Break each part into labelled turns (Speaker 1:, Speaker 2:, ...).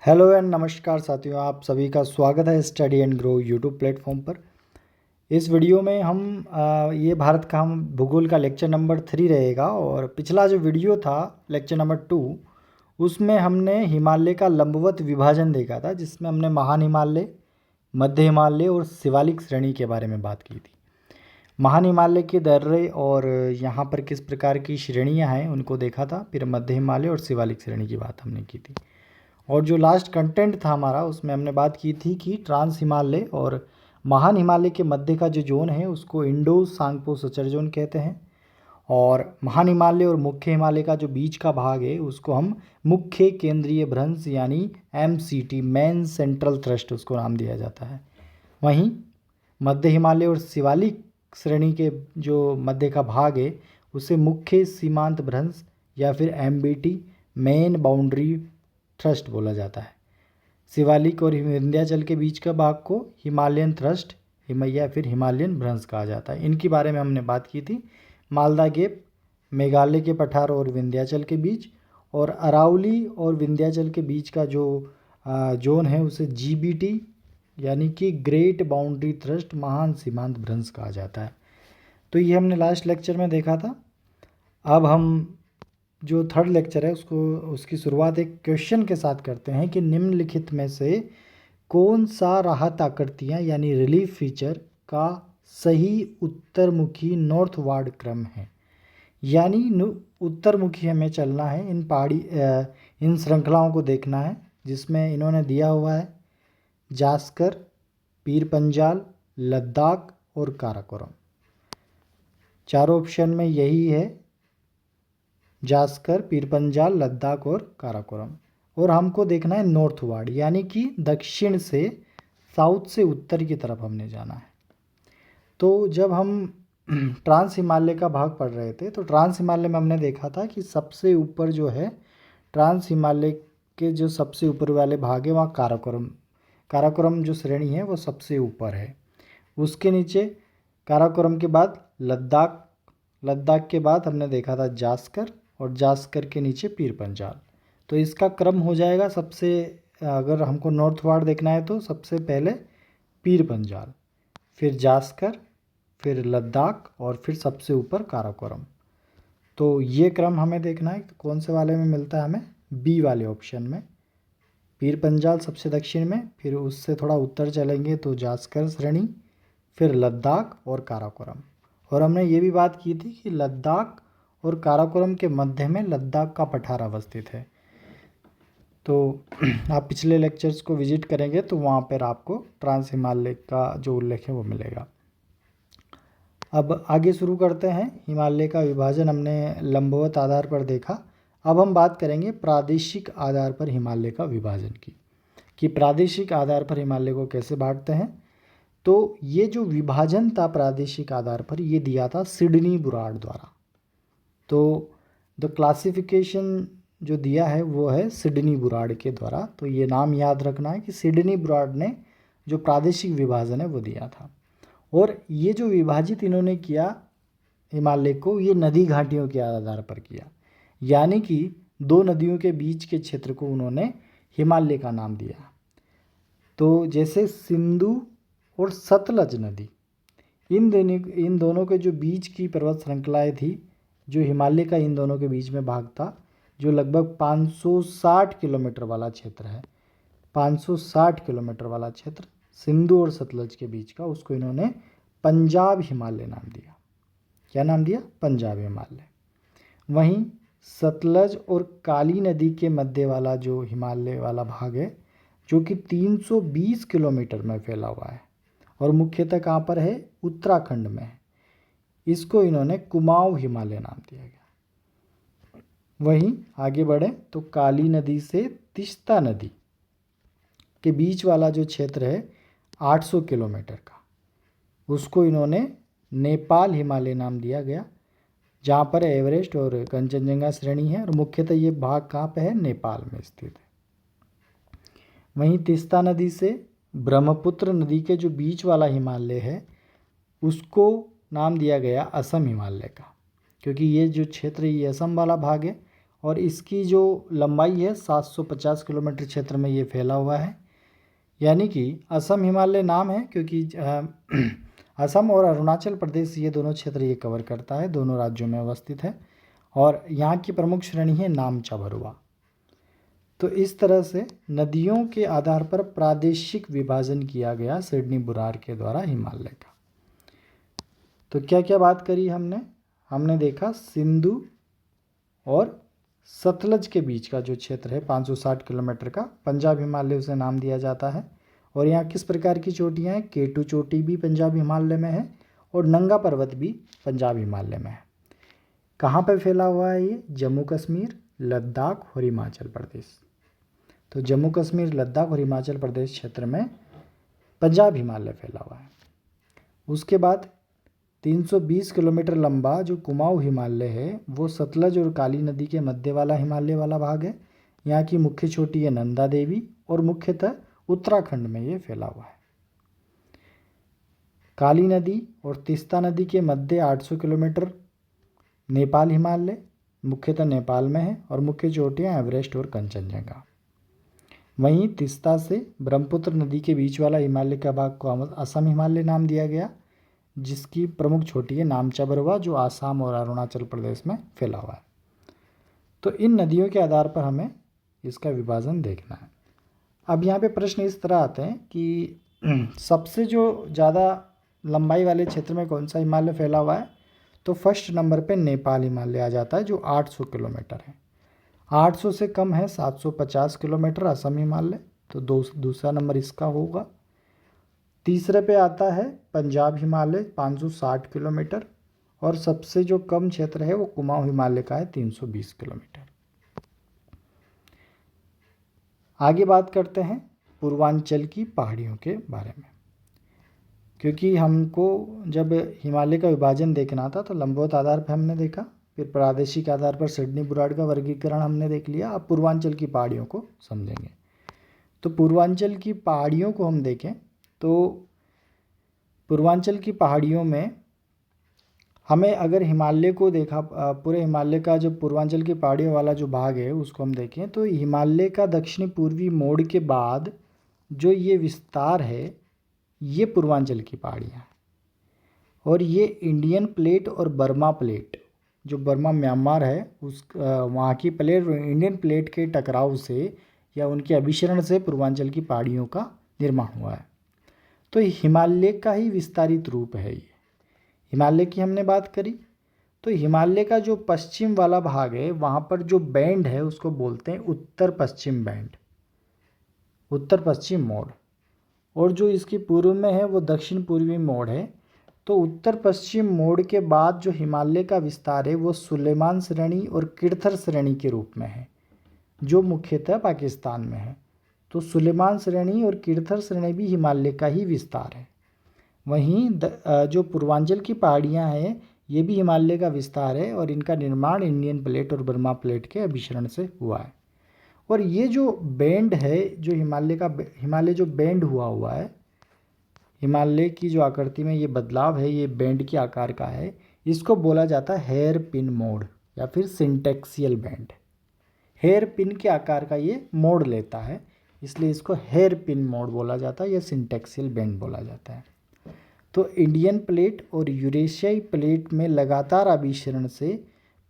Speaker 1: Hello and नमस्कार साथियों, आप सभी का स्वागत है study and grow YouTube platform पर। इस वीडियो में हम ये भारत का हम भूगोल का लेक्चर नंबर 3 रहेगा। और पिछला जो वीडियो था लेक्चर नंबर 2, उसमें हमने हिमालय का लंबवत विभाजन देखा था, जिसमें हमने महान हिमालय, मध्य हिमालय और शिवालिक श्रेणी के बारे में बात की थी। महान हिमालय के दर्रे और यहाँ पर किस प्रकार की श्रेणियाँ हैं उनको देखा था। फिर मध्य हिमालय और शिवालिक श्रेणी की बात हमने की थी। और जो लास्ट कंटेंट था हमारा, उसमें हमने बात की थी कि ट्रांस हिमालय और महान हिमालय के मध्य का जो जोन है उसको इंडो सांगपो सचर जोन कहते हैं। और महान हिमालय और मुख्य हिमालय का जो बीच का भाग है उसको हम मुख्य केंद्रीय भ्रंश यानी MCT मेन सेंट्रल थ्रस्ट उसको नाम दिया जाता है। वहीं मध्य हिमालय और शिवालिक श्रेणी के जो मध्य का भाग है उसे मुख्य सीमांत भ्रंश या फिर MBT मेन बाउंड्री थ्रस्ट बोला जाता है। शिवालिक और विंध्याचल के बीच का भाग को हिमालयन थ्रस्ट या फिर हिमालयन भ्रंश कहा जाता है। इनके बारे में हमने बात की थी। मालदा गैप मेघालय के पठार और विंध्याचल के बीच, और अरावली और विंध्याचल के बीच का जो जोन है उसे GBT यानी कि ग्रेट बाउंड्री थ्रस्ट महान सीमांत भ्रंश कहा जाता है। तो ये हमने लास्ट लेक्चर में देखा था। अब हम जो थर्ड लेक्चर है उसकी शुरुआत एक क्वेश्चन के साथ करते हैं कि निम्नलिखित में से कौन सा राहत आकृतियाँ यानी रिलीफ फीचर का सही उत्तरमुखी नॉर्थवार्ड क्रम है। यानी उत्तरमुखी हमें चलना है, इन श्रृंखलाओं को देखना है जिसमें इन्होंने दिया हुआ है जास्कर, पीर पंजाल, लद्दाख और काराकोरम। चारों ऑप्शन में यही है, जास्कर, पीर पंजाल, लद्दाख और काराकोरम। और हमको देखना है नॉर्थवार्ड यानी कि दक्षिण से, साउथ से उत्तर की तरफ हमने जाना है। तो जब हम ट्रांस हिमालय का भाग पढ़ रहे थे तो ट्रांस हिमालय में हमने देखा था कि सबसे ऊपर जो है ट्रांस हिमालय के जो सबसे ऊपर वाले भाग है वहाँ काराकोरम जो श्रेणी है वो सबसे ऊपर है। उसके नीचे काराकोरम के बाद लद्दाख के बाद हमने देखा था जास्कर, और जास्कर के नीचे पीर पंजाल। तो इसका क्रम हो जाएगा, सबसे अगर हमको नॉर्थवार्ड देखना है तो सबसे पहले पीर पंजाल, फिर जास्कर, फिर लद्दाख और फिर सबसे ऊपर काराकोरम। तो ये क्रम हमें देखना है। तो कौन से वाले में मिलता है हमें? B वाले ऑप्शन में। पीर पंजाल सबसे दक्षिण में, फिर उससे थोड़ा उत्तर चलेंगे तो जास्कर श्रेणी, फिर लद्दाख और काराकोरम। और हमने ये भी बात की थी कि लद्दाख और काराकोरम के मध्य में लद्दाख का पठार अवस्थित है। तो आप पिछले लेक्चर्स को विजिट करेंगे तो वहाँ पर आपको ट्रांस हिमालय का जो उल्लेख है वो मिलेगा। अब आगे शुरू करते हैं। हिमालय का विभाजन हमने लंबवत आधार पर देखा। अब हम बात करेंगे प्रादेशिक आधार पर हिमालय का विभाजन की, कि प्रादेशिक आधार पर हिमालय को कैसे बांटते हैं। तो ये जो विभाजन था प्रादेशिक आधार पर, ये दिया था सिडनी बुराड द्वारा। तो द क्लासिफिकेशन जो दिया है वो है सिडनी बुराड के द्वारा। तो ये नाम याद रखना है कि सिडनी बुराड ने जो प्रादेशिक विभाजन है वो दिया था। और ये जो विभाजित इन्होंने किया हिमालय को, ये नदी घाटियों के आधार पर किया, यानी कि दो नदियों के बीच के क्षेत्र को उन्होंने हिमालय का नाम दिया। तो जैसे सिंधु और सतलज नदी, इन दोनों के जो बीच की पर्वत श्रृंखलाएँ थी, जो हिमालय का इन दोनों के बीच में भाग था, जो लगभग 560 किलोमीटर वाला क्षेत्र है, 560 किलोमीटर वाला क्षेत्र सिंधु और सतलज के बीच का, उसको इन्होंने पंजाब हिमालय नाम दिया। क्या नाम दिया? पंजाब हिमालय। वहीं सतलज और काली नदी के मध्य वाला जो हिमालय वाला भाग है, जो कि 320 किलोमीटर में फैला हुआ है और मुख्यतः कहाँ पर है? उत्तराखंड में है, इसको इन्होंने कुमाऊं हिमालय नाम दिया गया। वहीं आगे बढ़े तो काली नदी से तीस्ता नदी के बीच वाला जो क्षेत्र है 800 किलोमीटर का, उसको इन्होंने नेपाल हिमालय नाम दिया गया, जहाँ पर एवरेस्ट और कंचनजंगा श्रेणी है। और मुख्यतः ये भाग कहाँ पे है? नेपाल में स्थित है। वहीं तीस्ता नदी से ब्रह्मपुत्र नदी के जो बीच वाला हिमालय है उसको नाम दिया गया असम हिमालय का, क्योंकि ये जो क्षेत्र है ये असम वाला भाग है। और इसकी जो लंबाई है 750 किलोमीटर क्षेत्र में ये फैला हुआ है। यानी कि असम हिमालय नाम है क्योंकि असम और अरुणाचल प्रदेश ये दोनों क्षेत्र ये कवर करता है, दोनों राज्यों में अवस्थित है। और यहाँ की प्रमुख श्रेणी है नामचा भरुआ। तो इस तरह से नदियों के आधार पर प्रादेशिक विभाजन किया गया सिडनी बुरार के द्वारा हिमालय का। तो क्या क्या बात करी हमने देखा सिंधु और सतलज के बीच का जो क्षेत्र है 560 किलोमीटर का, पंजाब हिमालय उसे नाम दिया जाता है। और यहाँ किस प्रकार की चोटियाँ हैं? केटू चोटी भी पंजाब हिमालय में है और नंगा पर्वत भी पंजाब हिमालय में है। कहाँ पर फैला हुआ है ये? जम्मू कश्मीर, लद्दाख और हिमाचल प्रदेश। तो जम्मू कश्मीर, लद्दाख और हिमाचल प्रदेश क्षेत्र में पंजाब हिमालय फैला हुआ है। उसके बाद 320 किलोमीटर लंबा जो कुमाऊं हिमालय है वो सतलज और काली नदी के मध्य वाला हिमालय वाला भाग है। यहाँ की मुख्य चोटी है नंदा देवी और मुख्यतः उत्तराखंड में ये फैला हुआ है। काली नदी और तीस्ता नदी के मध्य 800 किलोमीटर नेपाल हिमालय मुख्यतः नेपाल में है और मुख्य चोटियाँ एवरेस्ट और कंचनजंगा। वहीं तीस्ता से ब्रह्मपुत्र नदी के बीच वाला हिमालय का भाग को असम हिमालय नाम दिया गया, जिसकी प्रमुख चोटी है नामचा भरुआ जो आसाम और अरुणाचल प्रदेश में फैला हुआ है। तो इन नदियों के आधार पर हमें इसका विभाजन देखना है। अब यहाँ पे प्रश्न इस तरह आते हैं कि सबसे जो ज़्यादा लंबाई वाले क्षेत्र में कौन सा हिमालय फैला हुआ है? तो फर्स्ट नंबर पे नेपाल हिमालय आ जाता है जो 800 किलोमीटर है। 800 से कम है 750 किलोमीटर असम हिमालय, तो दूसरा नंबर इसका होगा। तीसरे पे आता है पंजाब हिमालय 560 किलोमीटर और सबसे जो कम क्षेत्र है वो कुमाऊं हिमालय का है 320 किलोमीटर। आगे बात करते हैं पूर्वांचल की पहाड़ियों के बारे में, क्योंकि हमको जब हिमालय का विभाजन देखना था तो लंबवत आधार पर हमने देखा, फिर प्रादेशिक आधार पर सिडनी बुराड़ का वर्गीकरण हमने देख लिया। अब पूर्वांचल की पहाड़ियों को समझेंगे। तो पूर्वांचल की पहाड़ियों को हम देखें तो पूर्वांचल की पहाड़ियों में हमें अगर हिमालय को देखा, पूरे हिमालय का जो पूर्वांचल की पहाड़ियों वाला जो भाग है उसको हम देखें तो हिमालय का दक्षिणी पूर्वी मोड़ के बाद जो ये विस्तार है ये पूर्वांचल की पहाड़ियाँ हैं। और ये इंडियन प्लेट और बर्मा प्लेट, जो बर्मा म्यांमार है उस वहाँ की प्लेट इंडियन प्लेट के टकराव से या उनके अभिसरण से पूर्वांचल की पहाड़ियों का निर्माण हुआ है। तो हिमालय का ही विस्तारित रूप है ये। हिमालय की हमने बात करी तो हिमालय का जो पश्चिम वाला भाग है वहाँ पर जो बैंड है उसको बोलते हैं उत्तर पश्चिम बैंड, उत्तर पश्चिम मोड़। और जो इसकी पूर्व में है वो दक्षिण पूर्वी मोड़ है। तो उत्तर पश्चिम मोड़ के बाद जो हिमालय का विस्तार है वो सुलेमान श्रेणी और किरथर श्रेणी के रूप में है, जो मुख्यतः पाकिस्तान में है। तो सुलेमान श्रेणी और किरथर श्रेणी भी हिमालय का ही विस्तार है। वहीं जो पूर्वांचल की पहाड़ियाँ हैं ये भी हिमालय का विस्तार है और इनका निर्माण इंडियन प्लेट और बर्मा प्लेट के अभिसरण से हुआ है। और ये जो बैंड है, जो हिमालय जो बैंड हुआ है, हिमालय की जो आकृति में ये बदलाव है ये बैंड के आकार का है, इसको बोला जाता है हेयर पिन मोड़ या फिर सिंटेक्सियल बैंड। हेयर पिन के आकार का ये मोड़ लेता है, इसलिए इसको हेयर पिन मोड़ बोला जाता है या सिंटेक्सियल बैंड बोला जाता है। तो इंडियन प्लेट और यूरेशियाई प्लेट में लगातार अभिसरण से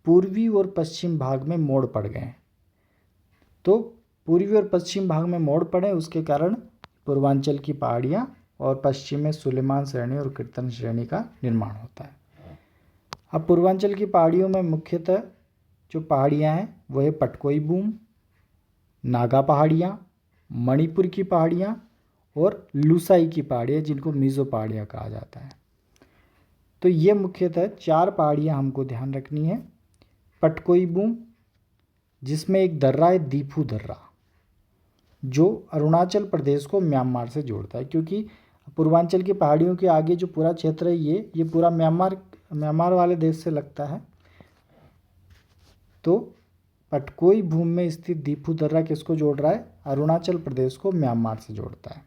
Speaker 1: पूर्वी और पश्चिम भाग में मोड़ पड़ गए। तो पूर्वी और पश्चिम भाग में मोड़ पड़े उसके कारण पूर्वांचल की पहाड़ियाँ और पश्चिम में सुलेमान श्रेणी और कीर्तन श्रेणी का निर्माण होता है। अब पूर्वांचल की पहाड़ियों में मुख्यतः जो पहाड़ियाँ हैं वो है पटकोई बूम, नागा पहाड़ियाँ, मणिपुर की पहाड़ियाँ और लुसाई की पहाड़ियाँ जिनको मिज़ो पहाड़ियाँ कहा जाता है। तो ये मुख्यतः 4 पहाड़ियाँ हमको ध्यान रखनी है। पटकोई बूम जिसमें एक दर्रा है दीफू दर्रा जो अरुणाचल प्रदेश को म्यांमार से जोड़ता है, क्योंकि पूर्वांचल की पहाड़ियों के आगे जो पूरा क्षेत्र है ये पूरा म्यांमार वाले देश से लगता है। तो पटकोई भूमि में स्थित दीफू दर्रा किसको जोड़ रहा है? अरुणाचल प्रदेश को म्यांमार से जोड़ता है।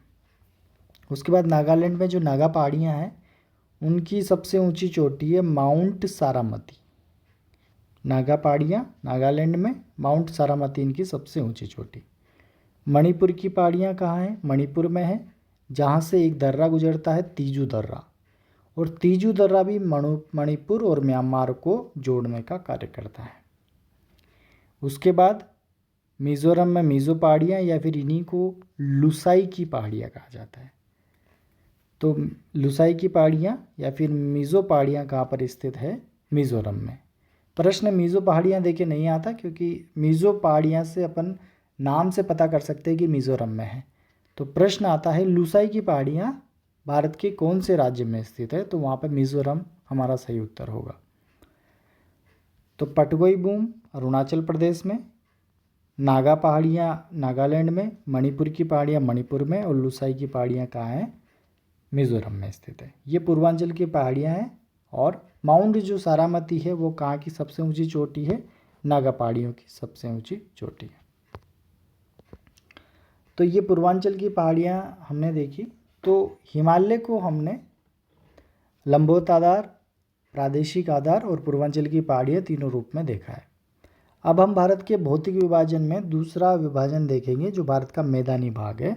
Speaker 1: उसके बाद नागालैंड में जो नागा पहाड़ियाँ हैं उनकी सबसे ऊंची चोटी है माउंट सारामती, नागा पहाड़ियाँ नागालैंड में, माउंट सारामती इनकी सबसे ऊंची चोटी। मणिपुर की पहाड़ियाँ कहाँ हैं? मणिपुर में है, जहाँ से एक दर्रा गुजरता है तीजू दर्रा, और तीजू दर्रा भी मणिपुर और म्यांमार को जोड़ने का कार्य करता है। उसके बाद मिज़ोरम में मिज़ो पहाड़ियाँ, या फिर इन्हीं को लुसाई की पहाड़ियाँ कहा जाता है। तो लुसाई की पहाड़ियाँ या फिर मिज़ो पहाड़ियाँ कहाँ पर स्थित है? मिज़ोरम में। प्रश्न मिज़ो पहाड़ियाँ देखे नहीं आता, क्योंकि मिज़ो पहाड़ियाँ से अपन नाम से पता कर सकते हैं कि मिज़ोरम में है। तो प्रश्न आता है लुसाई की पहाड़ियाँ भारत के कौन से राज्य में स्थित है? तो वहाँ पर मिज़ोरम हमारा सही उत्तर होगा। तो पटगोई बूम अरुणाचल प्रदेश में, नागा पहाड़ियाँ नागालैंड में, मणिपुर की पहाड़ियाँ मणिपुर में, और लुसाई की पहाड़ियाँ कहाँ हैं? मिज़ोरम में स्थित है। ये पूर्वांचल की पहाड़ियाँ हैं। और माउंट जो सारामती है वो कहाँ की सबसे ऊंची चोटी है? नागा पहाड़ियों की सबसे ऊंची चोटी है। तो ये पूर्वांचल की पहाड़ियाँ हमने देखी। तो हिमालय को हमने लंबवत आधार, प्रादेशिक आधार और पूर्वांचल की पहाड़ियाँ तीनों रूप में देखा है। अब हम भारत के भौतिक विभाजन में दूसरा विभाजन देखेंगे, जो भारत का मैदानी भाग है,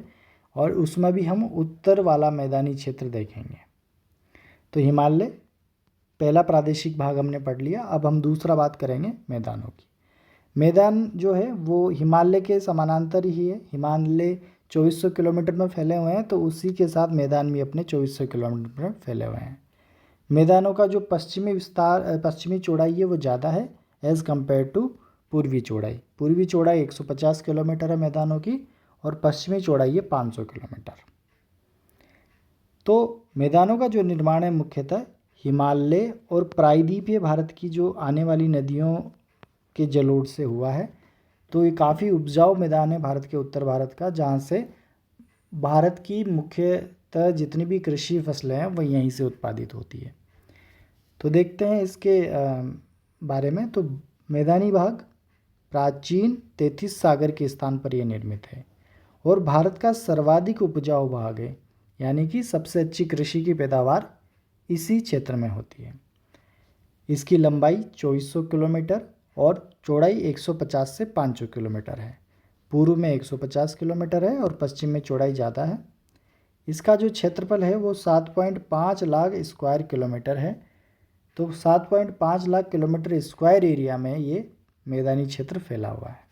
Speaker 1: और उसमें भी हम उत्तर वाला मैदानी क्षेत्र देखेंगे। तो हिमालय पहला प्रादेशिक भाग हमने पढ़ लिया। अब हम दूसरा बात करेंगे मैदानों की। मैदान जो है वो हिमालय के समानांतर ही है। हिमालय 2400 किलोमीटर में फैले हुए हैं, तो उसी के साथ मैदान भी अपने 2400 किलोमीटर में फैले हुए हैं। मैदानों का जो पश्चिमी चौड़ाई है वो ज़्यादा है एज़ कम्पेयर टू पूर्वी चौड़ाई। पूर्वी चौड़ाई 150 किलोमीटर है मैदानों की, और पश्चिमी चौड़ाई है 500 किलोमीटर। तो मैदानों का जो निर्माण है मुख्यतः हिमालय और प्रायद्वीपीय भारत की जो आने वाली नदियों के जलोढ़ से हुआ है। तो ये काफ़ी उपजाऊ मैदान है भारत के उत्तर भारत का, जहाँ से भारत की मुख्यतः जितनी भी कृषि फसलें हैं वह यहीं से उत्पादित होती है। तो देखते हैं इसके बारे में। तो मैदानी भाग प्राचीन तेथिस सागर के स्थान पर यह निर्मित है, और भारत का सर्वाधिक उपजाऊ भाग है, यानी कि सबसे अच्छी कृषि की पैदावार इसी क्षेत्र में होती है। इसकी लंबाई 2400 किलोमीटर और चौड़ाई 150 से 500 किलोमीटर है। पूर्व में 150 किलोमीटर है और पश्चिम में चौड़ाई ज़्यादा है। इसका जो क्षेत्रफल है वो 7.5 लाख स्क्वायर किलोमीटर है। तो 7.5 लाख किलोमीटर स्क्वायर एरिया में ये मैदानी क्षेत्र फैला हुआ है।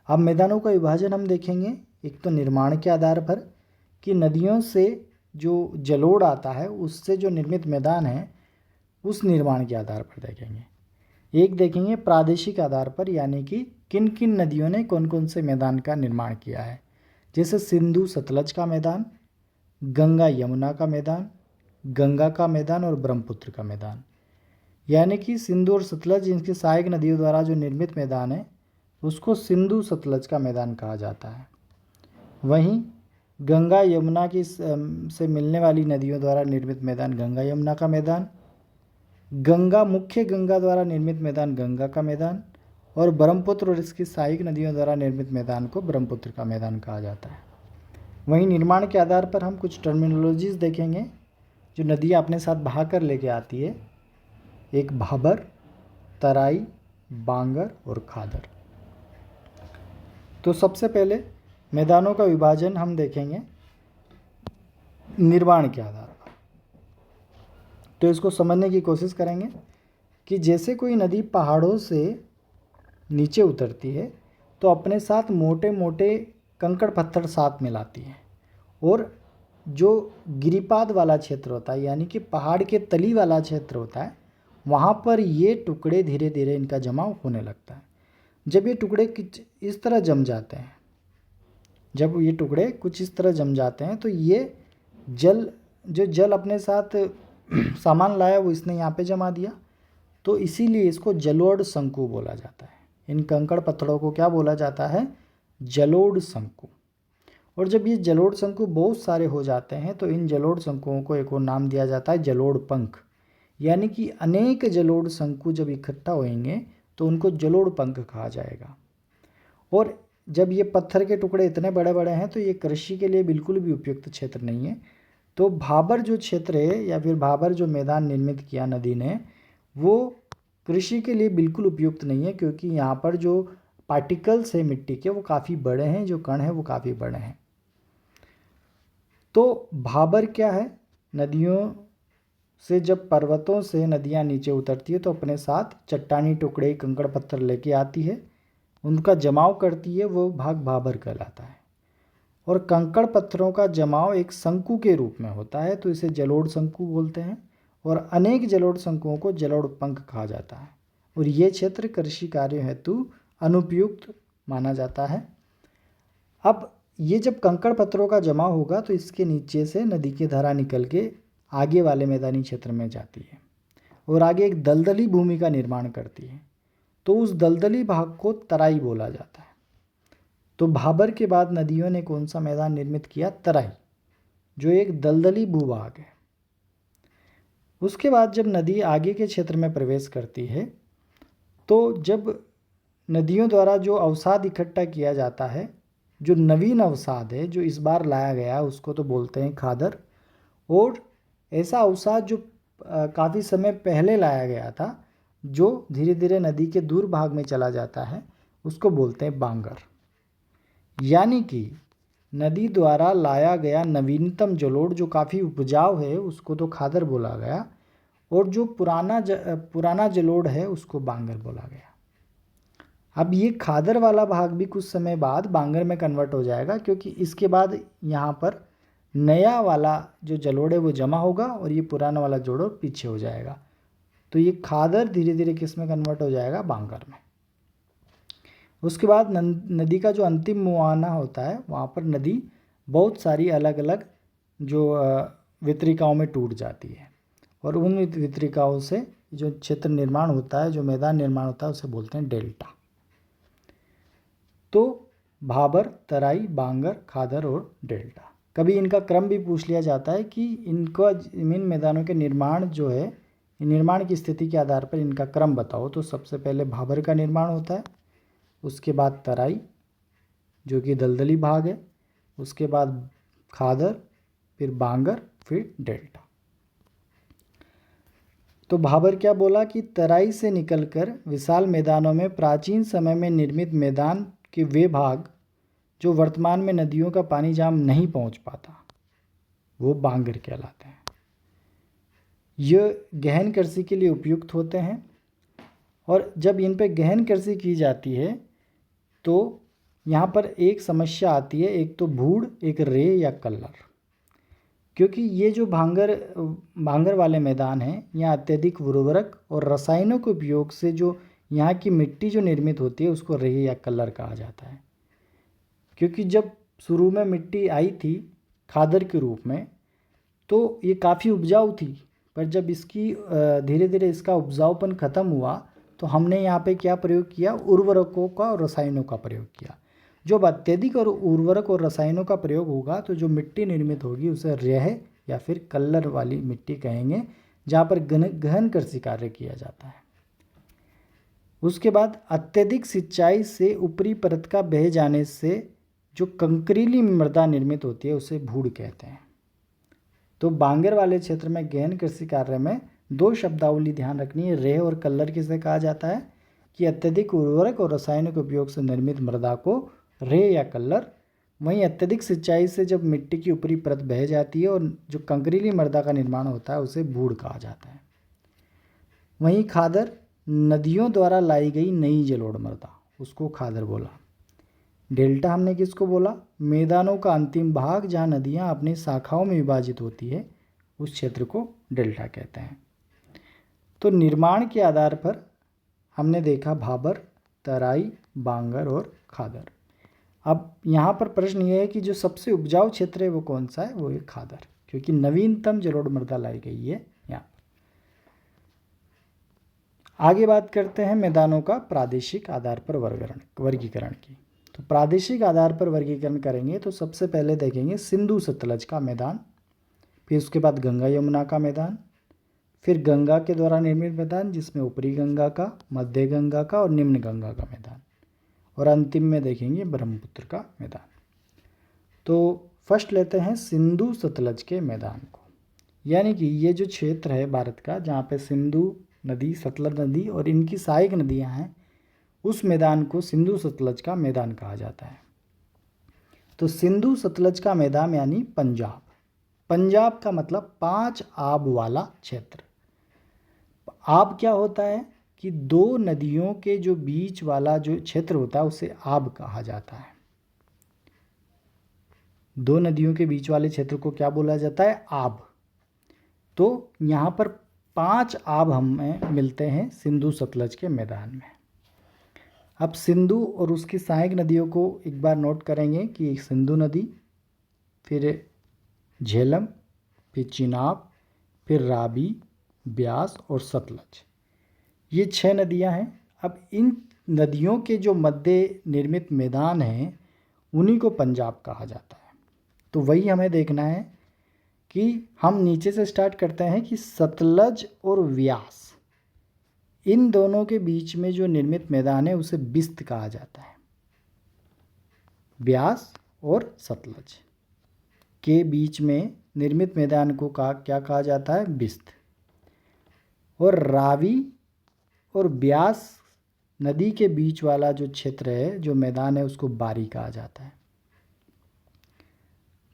Speaker 1: अब मैदानों का विभाजन हम देखेंगे। एक तो निर्माण के आधार पर कि नदियों से जो जलोढ़ आता है उससे जो निर्मित मैदान है उस निर्माण के आधार पर देखेंगे। एक देखेंगे प्रादेशिक आधार पर, यानी कि किन किन नदियों ने कौन कौन से मैदान का निर्माण किया है। जैसे सिंधु सतलज का मैदान, गंगा यमुना का मैदान, गंगा का मैदान और ब्रह्मपुत्र का मैदान। यानी कि सिंधु और सतलज इनकी सहायक नदियों द्वारा जो निर्मित मैदान है उसको सिंधु सतलज का मैदान कहा जाता है। वहीं गंगा यमुना की से मिलने वाली नदियों द्वारा निर्मित मैदान गंगा यमुना का मैदान, मुख्य गंगा द्वारा निर्मित मैदान गंगा का मैदान, और ब्रह्मपुत्र और इसकी सहायक नदियों द्वारा निर्मित मैदान को ब्रह्मपुत्र का मैदान कहा जाता है। वहीं निर्माण के आधार पर हम कुछ टर्मिनोलॉजीज देखेंगे जो नदियाँ अपने साथ बहा कर लेके आती है। एक भाबर, तराई, बांगर और खादर। तो सबसे पहले मैदानों का विभाजन हम देखेंगे निर्माण के आधार पर। तो इसको समझने की कोशिश करेंगे कि जैसे कोई नदी पहाड़ों से नीचे उतरती है तो अपने साथ मोटे मोटे कंकड़ पत्थर साथ मिलाती है, और जो गिरिपाद वाला क्षेत्र होता है यानी कि पहाड़ के तली वाला क्षेत्र होता है वहाँ पर ये टुकड़े धीरे धीरे इनका जमाव होने लगता है। जब ये टुकड़े कुछ इस तरह जम जाते हैं तो ये जल अपने साथ सामान लाया वो इसने यहाँ पे जमा दिया, तो इसीलिए इसको जलोढ़ शंकु बोला जाता है। इन कंकड़ पत्थरों को क्या बोला जाता है? जलोढ़ शंकु। और जब ये जलोढ़ शंकु बहुत सारे हो जाते हैं तो इन जलोढ़ शंकुओं को एक और नाम दिया जाता है जलोढ़ पंख। यानी कि अनेक जलोढ़ शंकु जब इकट्ठा होंगे तो उनको जलोढ़ पंख कहा जाएगा। और जब ये पत्थर के टुकड़े इतने बड़े बड़े हैं तो ये कृषि के लिए बिल्कुल भी उपयुक्त क्षेत्र नहीं है। तो भाबर जो क्षेत्र है या फिर भाबर जो मैदान निर्मित किया नदी ने, वो कृषि के लिए बिल्कुल उपयुक्त नहीं है, क्योंकि यहाँ पर जो पार्टिकल्स है मिट्टी के वो काफ़ी बड़े हैं, जो कण हैं वो काफ़ी बड़े हैं। तो भाबर क्या है, नदियों से जब पर्वतों से नदियाँ नीचे उतरती है तो अपने साथ चट्टानी टुकड़े, कंकड़ पत्थर लेके आती है, उनका जमाव करती है, वो भाग भाबर कहलाता है। और कंकड़ पत्थरों का जमाव एक शंकु के रूप में होता है, तो इसे जलोढ़ शंकु बोलते हैं। और अनेक जलोढ़ शंकुओं को जलोढ़ पंख कहा जाता है। और ये क्षेत्र कृषि कार्य हेतु अनुपयुक्त माना जाता है। अब ये जब कंकड़ पत्थरों का जमा होगा तो इसके नीचे से नदी की धारा निकल के आगे वाले मैदानी क्षेत्र में जाती है और आगे एक दलदली भूमि का निर्माण करती है। तो उस दलदली भाग को तराई बोला जाता है। तो भाबर के बाद नदियों ने कौन सा मैदान निर्मित किया? तराई, जो एक दलदली भूभाग है। उसके बाद जब नदी आगे के क्षेत्र में प्रवेश करती है तो जब नदियों द्वारा जो अवसाद इकट्ठा किया जाता है, जो नवीन अवसाद है जो इस बार लाया गया, उसको तो बोलते हैं खादर। और ऐसा अवसाद जो काफ़ी समय पहले लाया गया था, जो धीरे धीरे नदी के दूर भाग में चला जाता है, उसको बोलते हैं बांगर। यानी कि नदी द्वारा लाया गया नवीनतम जलोढ़ जो काफ़ी उपजाऊ है उसको तो खादर बोला गया, और जो पुराना जलोढ़ है उसको बांगर बोला गया। अब ये खादर वाला भाग भी कुछ समय बाद बांगर में कन्वर्ट हो जाएगा, क्योंकि इसके बाद यहाँ पर नया वाला जो जलोढ़ है वो जमा होगा और ये पुराना वाला जलोढ़ पीछे हो जाएगा। तो ये खादर धीरे धीरे किस में कन्वर्ट हो जाएगा? बांगर में। उसके बाद नदी का जो अंतिम मुहाना होता है, वहाँ पर नदी बहुत सारी अलग अलग जो वितरिकाओं में टूट जाती है, और उन वितरिकाओं से जो क्षेत्र निर्माण होता है, जो मैदान निर्माण होता है, उसे बोलते हैं डेल्टा। तो भाबर, तराई, बांगर, खादर और डेल्टा। कभी इनका क्रम भी पूछ लिया जाता है कि इनका इन मैदानों के निर्माण जो है, निर्माण की स्थिति के आधार पर इनका क्रम बताओ। तो सबसे पहले भाबर का निर्माण होता है, उसके बाद तराई जो कि दलदली भाग है, उसके बाद खादर, फिर बांगर, फिर डेल्टा। तो भाबर क्या बोला कि तराई से निकलकर विशाल मैदानों में प्राचीन समय में निर्मित मैदान के वे भाग जो वर्तमान में नदियों का पानी जहाँ नहीं पहुँच पाता, वो बांगर कहलाते हैं। ये गहन कृषि के लिए उपयुक्त होते हैं, और जब इन पे गहन कृषि की जाती है तो यहाँ पर एक समस्या आती है, एक तो भूड़, एक रेह या कल्लर। क्योंकि ये जो भांगर वाले मैदान हैं, यहाँ अत्यधिक उर्वरक और रसायनों के उपयोग से जो यहाँ की मिट्टी जो निर्मित होती है उसको रेह या कल्लर कहा जाता है। क्योंकि जब शुरू में मिट्टी आई थी खादर के रूप में तो ये काफ़ी उपजाऊ थी, पर जब इसकी धीरे धीरे इसका उपजाऊपन ख़त्म हुआ तो हमने यहाँ पे क्या प्रयोग किया? उर्वरकों का और रसायनों का प्रयोग किया। जब अत्यधिक और उर्वरक और रसायनों का प्रयोग होगा तो जो मिट्टी निर्मित होगी उसे रेह या फिर कल्लर वाली मिट्टी कहेंगे, जहाँ पर गहन कृषि कार्य किया जाता है। उसके बाद अत्यधिक सिंचाई से ऊपरी परत का बह जाने से जो कंकरीली मृदा निर्मित होती है उसे भूड़ कहते हैं। तो बांगर वाले क्षेत्र में गहन कृषि कार्य में दो शब्दावली ध्यान रखनी है, रेह और कल्लर किसे कहा जाता है? कि अत्यधिक उर्वरक और रासायनिक उपयोग से निर्मित मृदा को रेह या कल्लर। वहीं अत्यधिक सिंचाई से जब मिट्टी की ऊपरी परत बह जाती है और जो कंकरीली मृदा का निर्माण होता है उसे भूड़ कहा जाता है। वहीं खादर नदियों द्वारा लाई गई नई जलोढ़ मृदा, उसको खादर बोला। डेल्टा हमने किसको बोला? मैदानों का अंतिम भाग जहाँ नदियाँ अपनी शाखाओं में विभाजित होती है, उस क्षेत्र को डेल्टा कहते हैं। तो निर्माण के आधार पर हमने देखा भाबर, तराई, बांगर और खादर। अब यहाँ पर प्रश्न ये है कि जो सबसे उपजाऊ क्षेत्र है वो कौन सा है? वो है खादर, क्योंकि नवीनतम जलोढ़ मृदा लाई गई है यहाँ पर। आगे बात करते हैं मैदानों का प्रादेशिक आधार पर वर्गीकरण की। तो प्रादेशिक आधार पर वर्गीकरण करेंगे तो सबसे पहले देखेंगे सिंधु सतलज का मैदान, फिर उसके बाद गंगा यमुना का मैदान, फिर गंगा के द्वारा निर्मित मैदान जिसमें ऊपरी गंगा का, मध्य गंगा का और निम्न गंगा का मैदान, और अंतिम में देखेंगे ब्रह्मपुत्र का मैदान। तो फर्स्ट लेते हैं सिंधु सतलज के मैदान को, यानी कि ये जो क्षेत्र है भारत का जहाँ पे सिंधु नदी, सतलज नदी और इनकी सहायक नदियां हैं, उस मैदान को सिंधु सतलज का मैदान कहा जाता है। तो सिंधु सतलज का मैदान यानी पंजाब। पंजाब का मतलब 5 आब वाला क्षेत्र। आब क्या होता है कि 2 नदियों के जो बीच वाला जो क्षेत्र होता है उसे आब कहा जाता है। 2 नदियों के बीच वाले क्षेत्र को क्या बोला जाता है? आब। तो यहाँ पर 5 आब हमें मिलते हैं सिंधु सतलज के मैदान में। अब सिंधु और उसकी सहायक नदियों को एक बार नोट करेंगे कि एक सिंधु नदी, फिर झेलम, फिर चिनाब, फिर रावी, ब्यास और सतलज, ये 6 नदियां हैं। अब इन नदियों के जो मध्य निर्मित मैदान हैं उन्हीं को पंजाब कहा जाता है। तो वही हमें देखना है कि हम नीचे से स्टार्ट करते हैं कि सतलज और व्यास, इन दोनों के बीच में जो निर्मित मैदान है उसे बिस्त कहा जाता है। ब्यास और सतलज के बीच में निर्मित मैदान को क्या कहा जाता है? बिस्त। और रावी और ब्यास नदी के बीच वाला जो क्षेत्र है, जो मैदान है, उसको बारी कहा जाता है।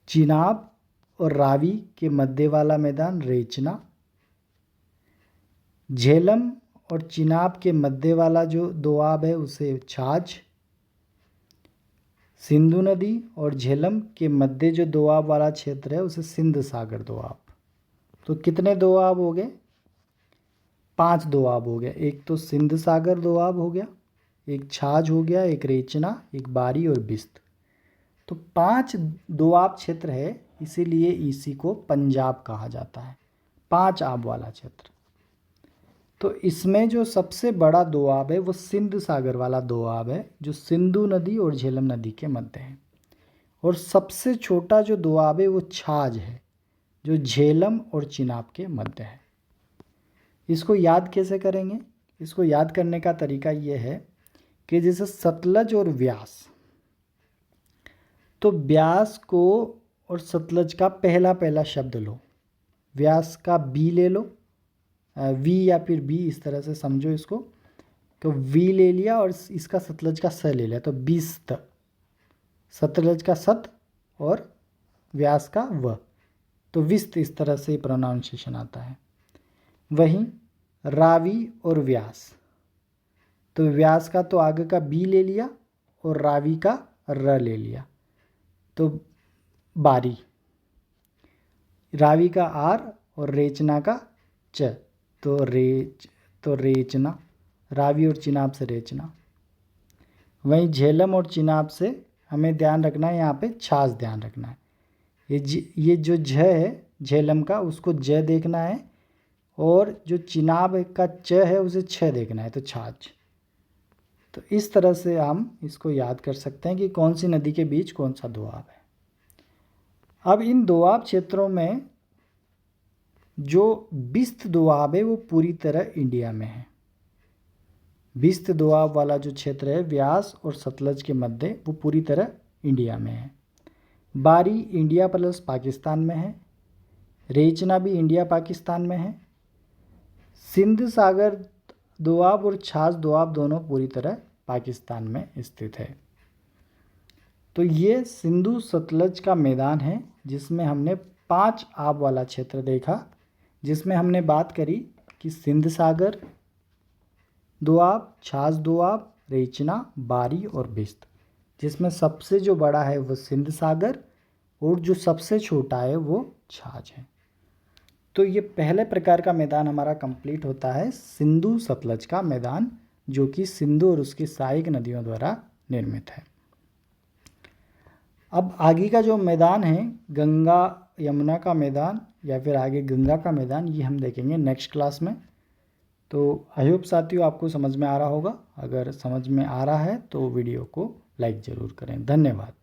Speaker 1: चिनाब और रावी के मध्य वाला मैदान रेचना। झेलम और चिनाब के मध्य वाला जो दोआब है उसे छाछ। सिंधु नदी और झेलम के मध्य जो दोआब वाला क्षेत्र है उसे सिंध सागर दोआब। तो कितने दोआब हो गए? 5 दोआब हो गए। एक तो सिंध सागर दोआब हो गया, एक छाछ हो गया, एक रेचना, एक बारी और बिस्त। तो 5 दोआब क्षेत्र है, इसीलिए इसी को पंजाब कहा जाता है, 5 आब वाला क्षेत्र। तो इसमें जो सबसे बड़ा दोआब है वो सिंध सागर वाला दोआब है, जो सिंधु नदी और झेलम नदी के मध्य है। और सबसे छोटा जो दोआब है वो छाछ है, जो झेलम और चिनाब के मध्य है। इसको याद कैसे करेंगे? इसको याद करने का तरीका ये है कि जैसे सतलज और व्यास, तो व्यास को और सतलज का पहला शब्द लो, व्यास का बी ले लो, वी या फिर बी, इस तरह से समझो इसको। तो वी ले लिया और इसका सतलज का स ले लिया, तो बिस्त। सतलज का सत और व्यास का व, तो विस्त, इस तरह से प्रोनाउंसिएशन आता है। वहीं रावी और व्यास, तो व्यास का तो आगे का बी ले लिया और रावी का र ले लिया, तो बारी। रावी का आर और रेचना का च, तो रेचना। रावी और चिनाब से रेचना। वहीं झेलम और चिनाब से हमें ध्यान रखना है, यहाँ पे छाछ ध्यान रखना है। ये जो झ है झेलम का, उसको ज देखना है, और जो चिनाब का च है उसे छ देखना है, तो छाछ। तो इस तरह से हम इसको याद कर सकते हैं कि कौन सी नदी के बीच कौन सा दोआब है। अब इन दोआब क्षेत्रों में जो बिस्त दोआब है वो पूरी तरह इंडिया में है। बिस्त दोआब वाला जो क्षेत्र है व्यास और सतलज के मध्य, वो पूरी तरह इंडिया में है। बारी इंडिया प्लस पाकिस्तान में है। रेचना भी इंडिया पाकिस्तान में है। सिंध सागर दोआब और छाछ दोआब दोनों पूरी तरह पाकिस्तान में स्थित है। तो ये सिंधु सतलज का मैदान है, जिसमें हमने 5 आब वाला क्षेत्र देखा, जिसमें हमने बात करी कि सिंध सागर दोआब, छाछ दोआब, रेचना, बारी और बिस्त, जिसमें सबसे जो बड़ा है वो सिंध सागर और जो सबसे छोटा है वो छाछ है। तो ये पहले प्रकार का मैदान हमारा कंप्लीट होता है, सिंधु सतलज का मैदान, जो कि सिंधु और उसकी सहायक नदियों द्वारा निर्मित है। अब आगे का जो मैदान है गंगा यमुना का मैदान या फिर आगे गंगा का मैदान, ये हम देखेंगे नेक्स्ट क्लास में। तो आई होप साथियों आपको समझ में आ रहा होगा। अगर समझ में आ रहा है तो वीडियो को लाइक ज़रूर करें। धन्यवाद।